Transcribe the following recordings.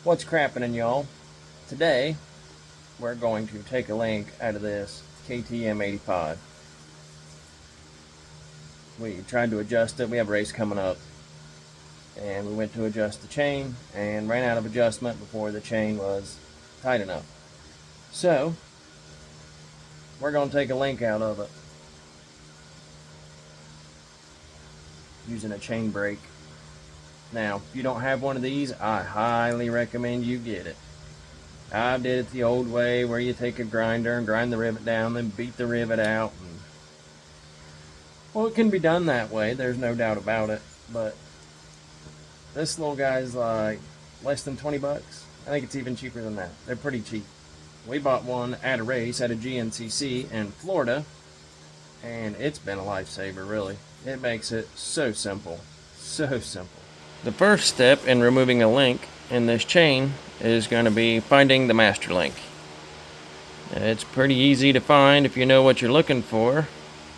What's crappin', y'all? Today we're going to take a link out of this KTM 85. We tried to adjust it. We have a race coming up, and we went to adjust the chain and ran out of adjustment before the chain was tight enough. So we're going to take a link out of it using a chain brake. Now, if you don't have one of these, I highly recommend you get it. I did it the old way, where you take a grinder and grind the rivet down, then beat the rivet out. Well, it can be done that way, there's no doubt about it, but this little guy's like less than 20 bucks. I think it's even cheaper than that. They're pretty cheap. We bought one at a race at a GNCC in Florida, and it's been a lifesaver, really. It makes it so simple, so simple. The first step in removing a link in this chain is going to be finding the master link. It's pretty easy to find if you know what you're looking for,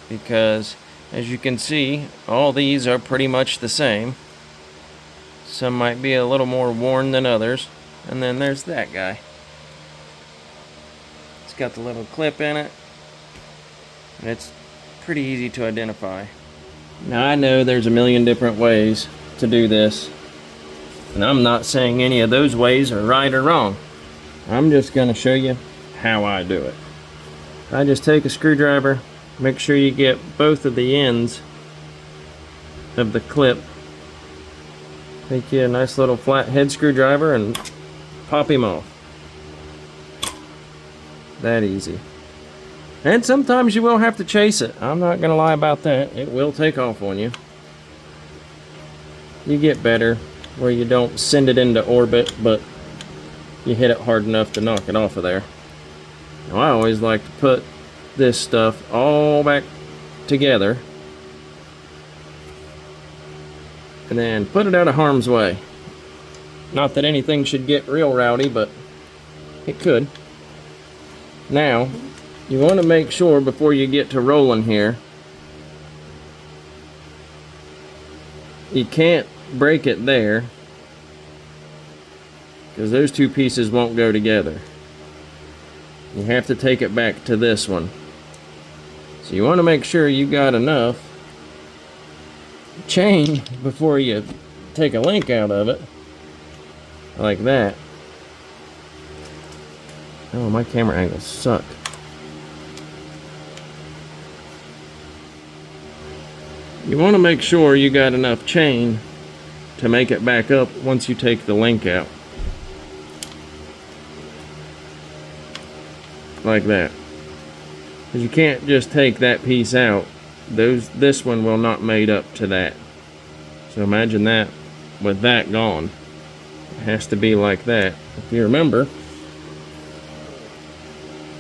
because as you can see, all these are pretty much the same. Some might be a little more worn than others. And then there's that guy. It's got the little clip in it, and it's pretty easy to identify. Now, I know there's a million different ways to do this, and I'm not saying any of those ways are right or wrong. I'm just going to show you how I do it. I just take a screwdriver, make sure you get both of the ends of the clip. Take you a nice little flat head screwdriver and pop him off. That easy. And sometimes you will have to chase it. I'm not going to lie about that. It will take off on you. You get better where you don't send it into orbit, but you hit it hard enough to knock it off of there. Now, I always like to put this stuff all back together and then put it out of harm's way. Not that anything should get real rowdy, but it could. Now, you want to make sure before you get to rolling here, you can't break it there, because those two pieces won't go together. You have to take it back to this one. So you want to make sure you got enough chain before you take a link out of it, like that. Oh, my camera angles suck. You want to make sure you got enough chain to make it back up once you take the link out. Like that. Because you can't just take that piece out. This one will not mate up to that. So imagine that with that gone. It has to be like that. If you remember,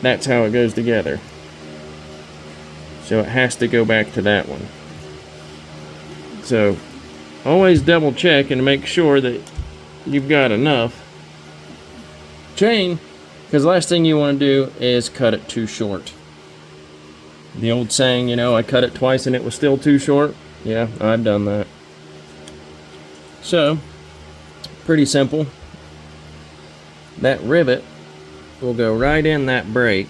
that's how it goes together. So it has to go back to that one. So always double check and make sure that you've got enough chain, because the last thing you want to do is cut it too short. The old saying, you know, I cut it twice and it was still too short. Yeah, I've done that. So, pretty simple. That rivet will go right in that brake.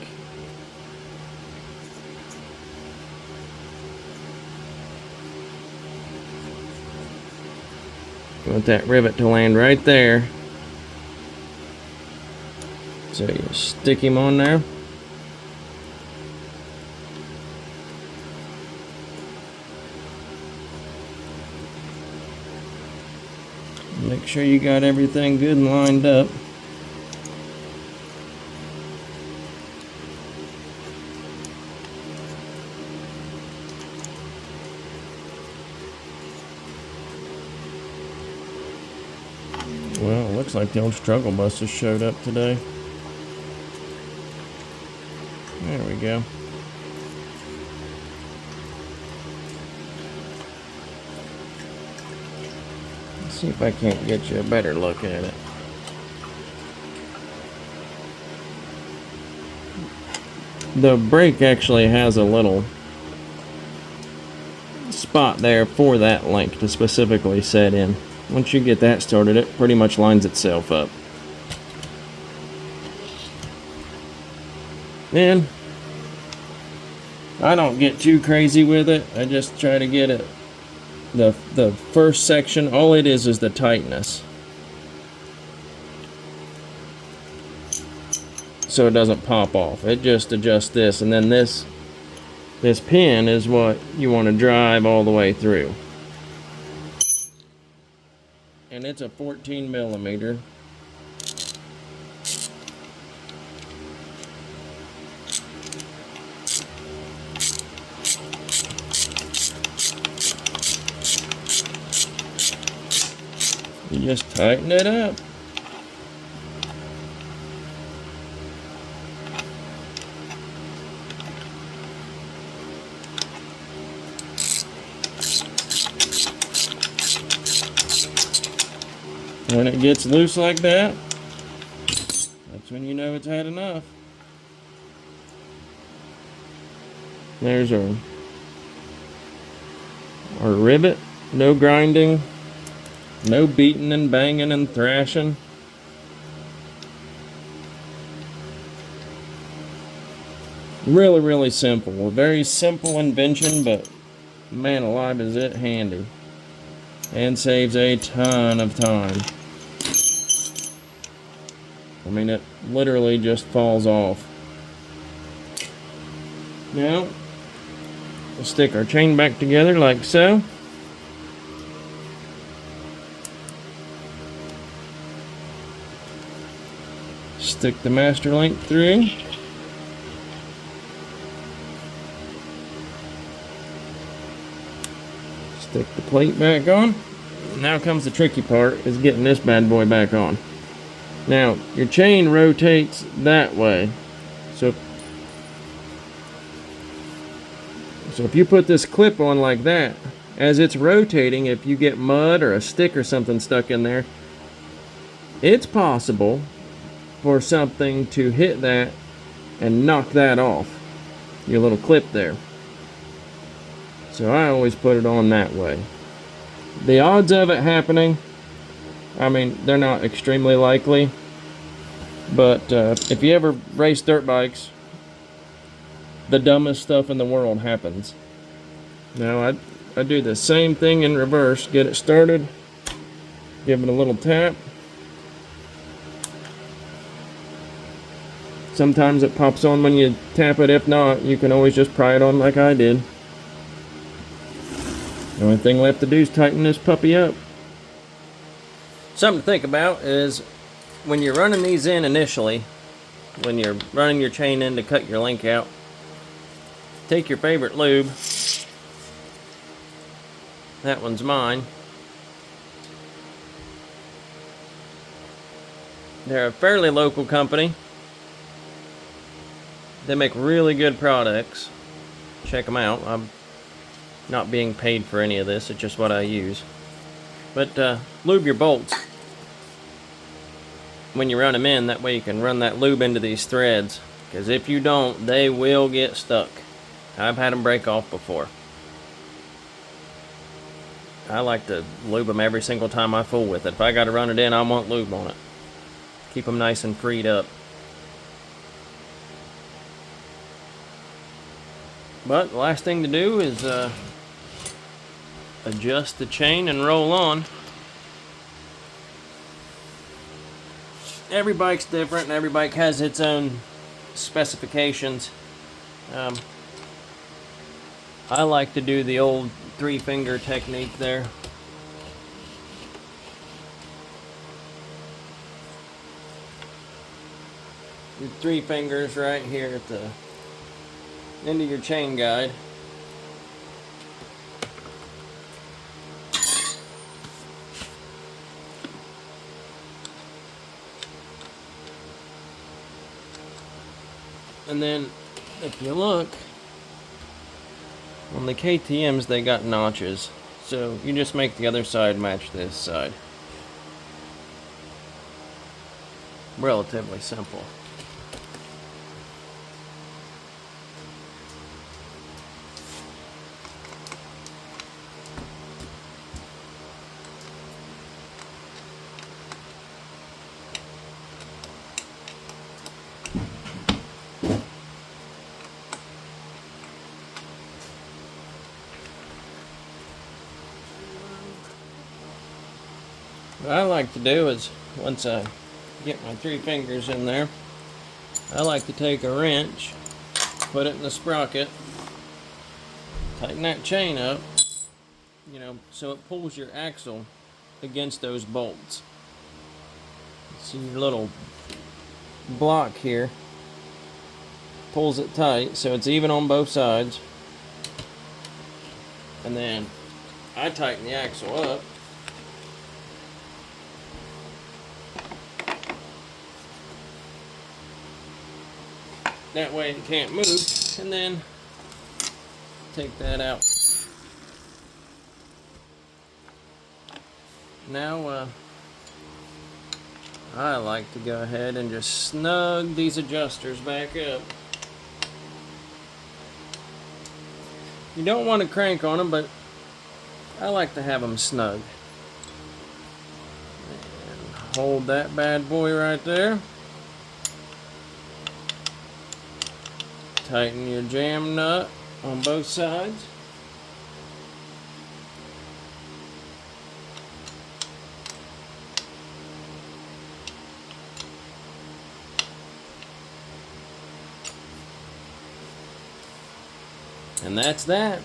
You want that rivet to land right there. So you stick him on there. Make sure you got everything good and lined up. Well, it looks like the old struggle bus has showed up today. There we go. Let's see if I can't get you a better look at it. The brake actually has a little spot there for that link to specifically set in. Once you get that started, it pretty much lines itself up. Then I don't get too crazy with it. I just try to get it the first section. All it is the tightness, so it doesn't pop off. It just adjusts this, and then this pin is what you want to drive all the way through. And it's a 14 millimeter. You just tighten it up. When it gets loose like that, that's when you know it's had enough. There's our rivet. No grinding, no beating and banging and thrashing. Really, really simple. A very simple invention, but man alive is it handy. And saves a ton of time. I mean, it literally just falls off. Now, we'll stick our chain back together like so. Stick the master link through. Stick the plate back on. Now comes the tricky part, is getting this bad boy back on. Now, your chain rotates that way. So if you put this clip on like that, as it's rotating, if you get mud or a stick or something stuck in there, it's possible for something to hit that and knock that off, your little clip there. So I always put it on that way. The odds of it happening, I mean, they're not extremely likely, but if you ever race dirt bikes, the dumbest stuff in the world happens. Now I do the same thing in reverse. Get it started, give it a little tap. Sometimes it pops on when you tap it. If not, you can always just pry it on like I did. The only thing left to do is tighten this puppy up. Something to think about is when you're running these in initially, when you're running your chain in to cut your link out, take your favorite lube. That one's mine. They're a fairly local company. They make really good products. Check them out. I'm not being paid for any of this. It's just what I use. But lube your bolts when you run them in. That way you can run that lube into these threads. Because if you don't, they will get stuck. I've had them break off before. I like to lube them every single time I fool with it. If I got to run it in, I want lube on it. Keep them nice and freed up. But the last thing to do is adjust the chain and roll on. Every bike's different and every bike has its own specifications. I like to do the old 3-finger technique there. Your 3 fingers right here at the end of your chain guide. And then if you look on the KTMs, they got notches, so you just make the other side match this side. Relatively simple. What I like to do is, once I get my 3 fingers in there, I like to take a wrench, put it in the sprocket, tighten that chain up, you know, so it pulls your axle against those bolts. See your little block here, pulls it tight so it's even on both sides, and then I tighten the axle up. That way it can't move, and then take that out. Now I like to go ahead and just snug these adjusters back up. You don't want to crank on them, but I like to have them snug. And hold that bad boy right there. Tighten your jam nut on both sides. And that's that.